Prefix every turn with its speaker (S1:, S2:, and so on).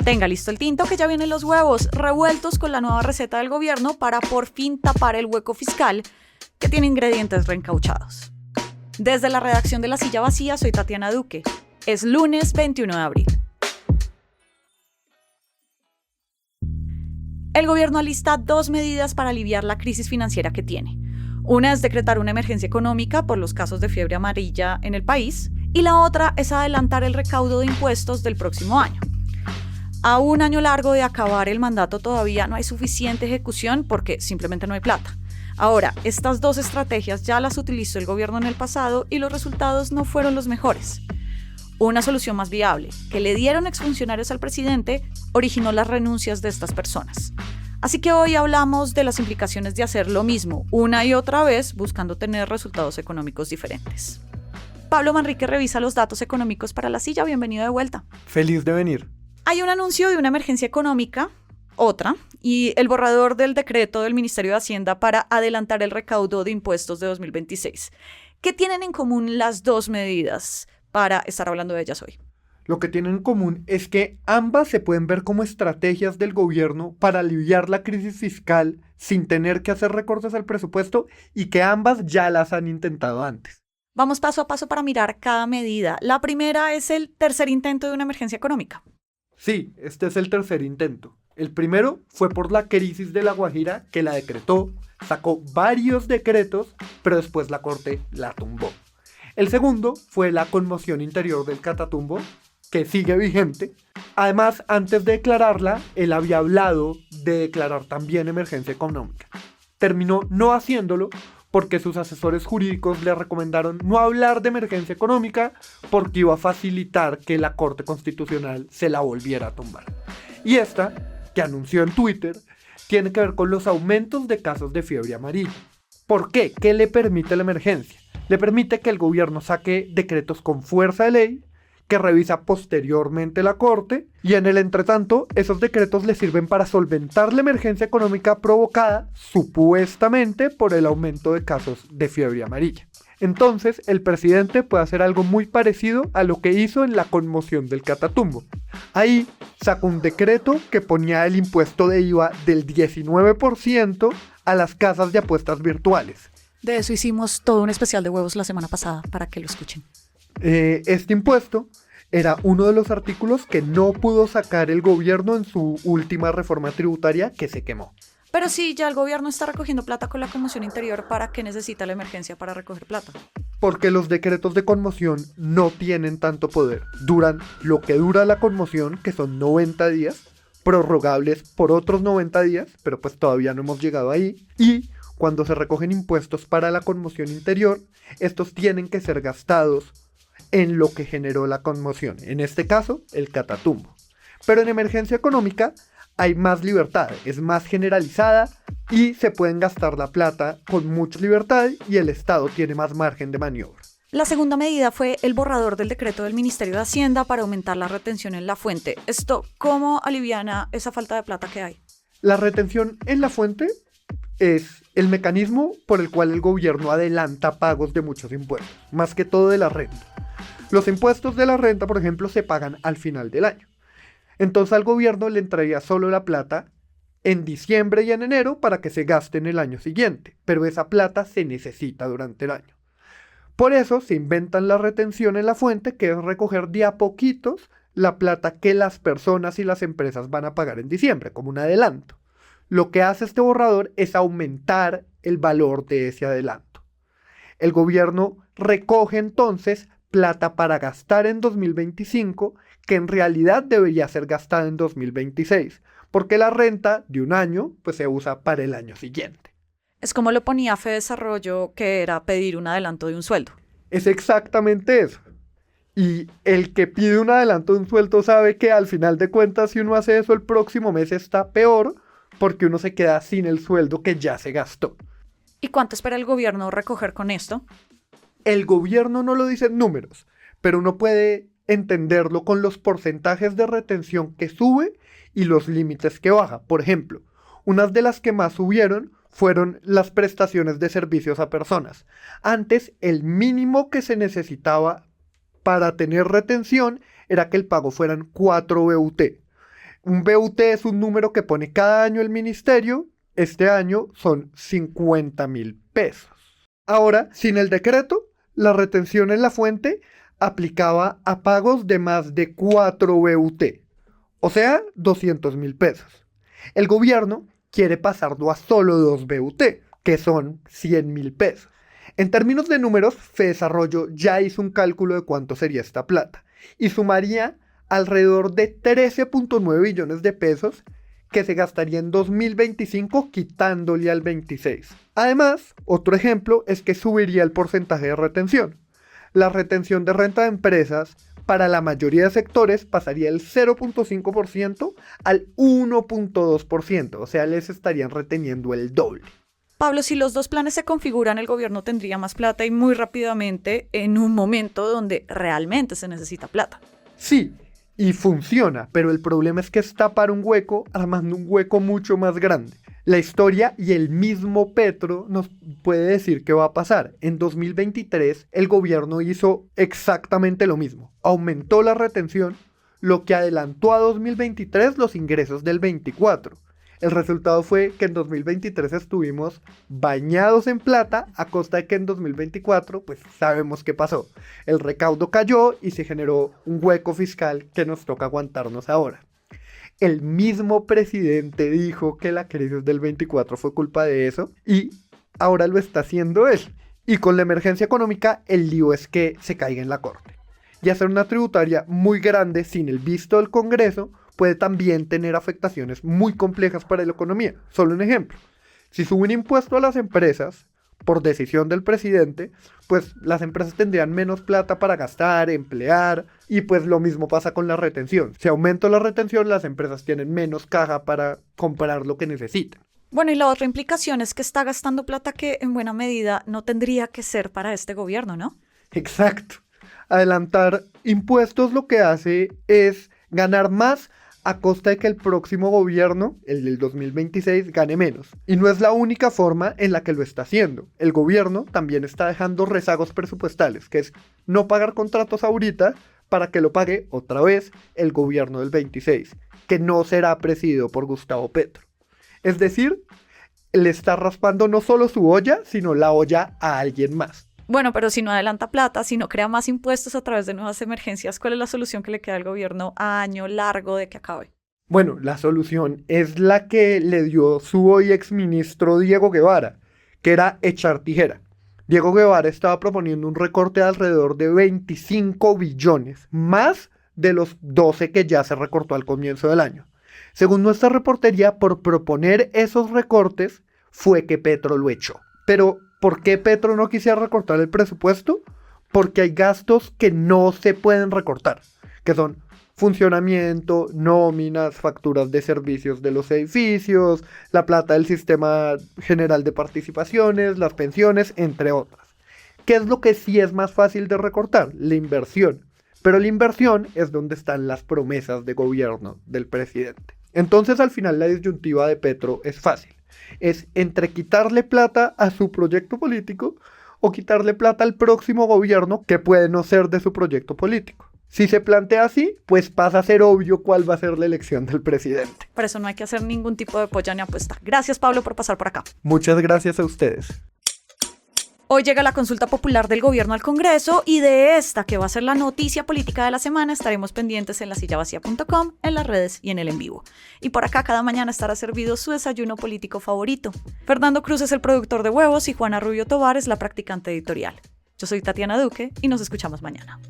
S1: Tenga listo el tinto que ya vienen los huevos revueltos con la nueva receta del gobierno para por fin tapar el hueco fiscal que tiene ingredientes reencauchados. Desde la redacción de La Silla Vacía soy Tatiana Duque. Es lunes 21 de abril. El gobierno alista 2 medidas para aliviar la crisis financiera que tiene. Una es decretar una emergencia económica por los casos de fiebre amarilla en el país y la otra es adelantar el recaudo de impuestos del próximo año. A un año largo de acabar el mandato todavía no hay suficiente ejecución porque simplemente no hay plata. Ahora, estas 2 estrategias ya las utilizó el gobierno en el pasado y los resultados no fueron los mejores. Una solución más viable, que le dieron exfuncionarios al presidente, originó las renuncias de estas personas. Así que hoy hablamos de las implicaciones de hacer lo mismo una y otra vez buscando tener resultados económicos diferentes. Pablo Manrique revisa los datos económicos para La Silla. Bienvenido de vuelta.
S2: Feliz de venir.
S1: Hay un anuncio de una emergencia económica, otra, y el borrador del decreto del Ministerio de Hacienda para adelantar el recaudo de impuestos de 2026. ¿Qué tienen en común las 2 medidas para estar hablando de ellas hoy?
S2: Lo que tienen en común es que ambas se pueden ver como estrategias del gobierno para aliviar la crisis fiscal sin tener que hacer recortes al presupuesto y que ambas ya las han intentado antes.
S1: Vamos paso a paso para mirar cada medida. La primera es el tercer intento de una emergencia económica.
S2: Sí, este es el tercer intento. El primero fue por la crisis de La Guajira, que la decretó, sacó varios decretos, pero después la Corte la tumbó. El segundo fue la conmoción interior del Catatumbo, que sigue vigente. Además, antes de declararla, él había hablado de declarar también emergencia económica. Terminó no haciéndolo porque sus asesores jurídicos le recomendaron no hablar de emergencia económica porque iba a facilitar que la Corte Constitucional se la volviera a tumbar. Y esta, que anunció en Twitter, tiene que ver con los aumentos de casos de fiebre amarilla. ¿Por qué? ¿Qué le permite la emergencia? Le permite que el gobierno saque decretos con fuerza de ley, que revisa posteriormente la Corte, y en el entretanto, esos decretos le sirven para solventar la emergencia económica provocada, supuestamente, por el aumento de casos de fiebre amarilla. Entonces, el presidente puede hacer algo muy parecido a lo que hizo en la conmoción del Catatumbo. Ahí sacó un decreto que ponía el impuesto de IVA del 19% a las casas de apuestas virtuales.
S1: De eso hicimos todo un especial de huevos la semana pasada, para que lo escuchen.
S2: Este impuesto era uno de los artículos que no pudo sacar el gobierno en su última reforma tributaria que se quemó.
S1: Pero sí, ya el gobierno está recogiendo plata con la conmoción interior. ¿Para qué necesita la emergencia para recoger plata?
S2: Porque los decretos de conmoción no tienen tanto poder. Duran lo que dura la conmoción, que son 90 días, prorrogables por otros 90 días, pero pues todavía no hemos llegado ahí. Y cuando se recogen impuestos para la conmoción interior, estos tienen que ser gastados en lo que generó la conmoción, en este caso, el Catatumbo. Pero en emergencia económica hay más libertad, es más generalizada y se pueden gastar la plata con mucha libertad y el Estado tiene más margen de maniobra.
S1: La segunda medida fue el borrador del decreto del Ministerio de Hacienda para aumentar la retención en la fuente. ¿Esto cómo aliviana esa falta de plata que hay?
S2: La retención en la fuente es el mecanismo por el cual el gobierno adelanta pagos de muchos impuestos, más que todo de la renta. Los impuestos de la renta, por ejemplo, se pagan al final del año. Entonces al gobierno le entraría solo la plata en diciembre y en enero para que se gaste en el año siguiente, pero esa plata se necesita durante el año. Por eso se inventan la retención en la fuente, que es recoger de a poquitos la plata que las personas y las empresas van a pagar en diciembre, como un adelanto. Lo que hace este borrador es aumentar el valor de ese adelanto. El gobierno recoge entonces plata para gastar en 2025, que en realidad debería ser gastada en 2026, porque la renta de un año pues se usa para el año siguiente.
S1: Es como lo ponía Fedesarrollo, que era pedir un adelanto de un sueldo.
S2: Es exactamente eso. Y el que pide un adelanto de un sueldo sabe que al final de cuentas, si uno hace eso el próximo mes está peor, porque uno se queda sin el sueldo que ya se gastó.
S1: ¿Y cuánto espera el gobierno recoger con esto?
S2: El gobierno no lo dice en números, pero uno puede entenderlo con los porcentajes de retención que sube y los límites que baja. Por ejemplo, unas de las que más subieron fueron las prestaciones de servicios a personas. Antes, el mínimo que se necesitaba para tener retención era que el pago fueran 4 BUT. Un BUT es un número que pone cada año el ministerio. Este año son 50.000 pesos. Ahora, sin el decreto, la retención en la fuente aplicaba a pagos de más de 4 BUT, o sea, 200.000 pesos. El gobierno quiere pasarlo a solo 2 BUT, que son 100.000 pesos. En términos de números, FEDesarrollo ya hizo un cálculo de cuánto sería esta plata y sumaría alrededor de 13.9 billones de pesos que se gastaría en 2025 quitándole al 26. Además, otro ejemplo es que subiría el porcentaje de retención. La retención de renta de empresas para la mayoría de sectores pasaría del 0.5% al 1.2%, o sea, les estarían reteniendo el doble.
S1: Pablo, si los dos planes se configuran, el gobierno tendría más plata y muy rápidamente en un momento donde realmente se necesita plata.
S2: Sí, y funciona, pero el problema es que es tapar un hueco armando un hueco mucho más grande. La historia y el mismo Petro nos puede decir qué va a pasar. En 2023 el gobierno hizo exactamente lo mismo. Aumentó la retención, lo que adelantó a 2023 los ingresos del 24. El resultado fue que en 2023 estuvimos bañados en plata a costa de que en 2024 pues sabemos qué pasó. El recaudo cayó y se generó un hueco fiscal que nos toca aguantarnos ahora. El mismo presidente dijo que la crisis del 24 fue culpa de eso y ahora lo está haciendo él. Y con la emergencia económica el lío es que se caiga en la corte. Y hacer una tributaria muy grande sin el visto del Congreso puede también tener afectaciones muy complejas para la economía. Solo un ejemplo. Si sube un impuesto a las empresas, por decisión del presidente, pues las empresas tendrían menos plata para gastar, emplear, y pues lo mismo pasa con la retención. Si aumenta la retención, las empresas tienen menos caja para comprar lo que necesitan.
S1: Bueno, y la otra implicación es que está gastando plata que en buena medida no tendría que ser para este gobierno, ¿no?
S2: Exacto. Adelantar impuestos lo que hace es ganar más a costa de que el próximo gobierno, el del 2026, gane menos. Y no es la única forma en la que lo está haciendo. El gobierno también está dejando rezagos presupuestales, que es no pagar contratos ahorita para que lo pague otra vez el gobierno del 26, que no será presidido por Gustavo Petro. Es decir, le está raspando no solo su olla, sino la olla a alguien más.
S1: Bueno, pero si no adelanta plata, si no crea más impuestos a través de nuevas emergencias, ¿cuál es la solución que le queda al gobierno a año largo de que acabe?
S2: Bueno, la solución es la que le dio su hoy exministro Diego Guevara, que era echar tijera. Diego Guevara estaba proponiendo un recorte de alrededor de 25 billones, más de los 12 que ya se recortó al comienzo del año. Según nuestra reportería, por proponer esos recortes fue que Petro lo echó. Pero ¿por qué Petro no quisiera recortar el presupuesto? Porque hay gastos que no se pueden recortar, que son funcionamiento, nóminas, facturas de servicios de los edificios, la plata del sistema general de participaciones, las pensiones, entre otras. ¿Qué es lo que sí es más fácil de recortar? La inversión. Pero la inversión es donde están las promesas de gobierno del presidente. Entonces al final la disyuntiva de Petro es fácil. Es entre quitarle plata a su proyecto político o quitarle plata al próximo gobierno que puede no ser de su proyecto político. Si se plantea así, pues pasa a ser obvio cuál va a ser la elección del presidente.
S1: Por eso no hay que hacer ningún tipo de polla ni apuesta. Gracias, Pablo, por pasar por acá.
S2: Muchas gracias a ustedes.
S1: Hoy llega la consulta popular del gobierno al Congreso y de esta, que va a ser la noticia política de la semana, estaremos pendientes en lasillavacía.com, en las redes y en el en vivo. Y por acá cada mañana estará servido su desayuno político favorito. Fernando Cruz es el productor de Huevos y Juana Rubio Tovar es la practicante editorial. Yo soy Tatiana Duque y nos escuchamos mañana.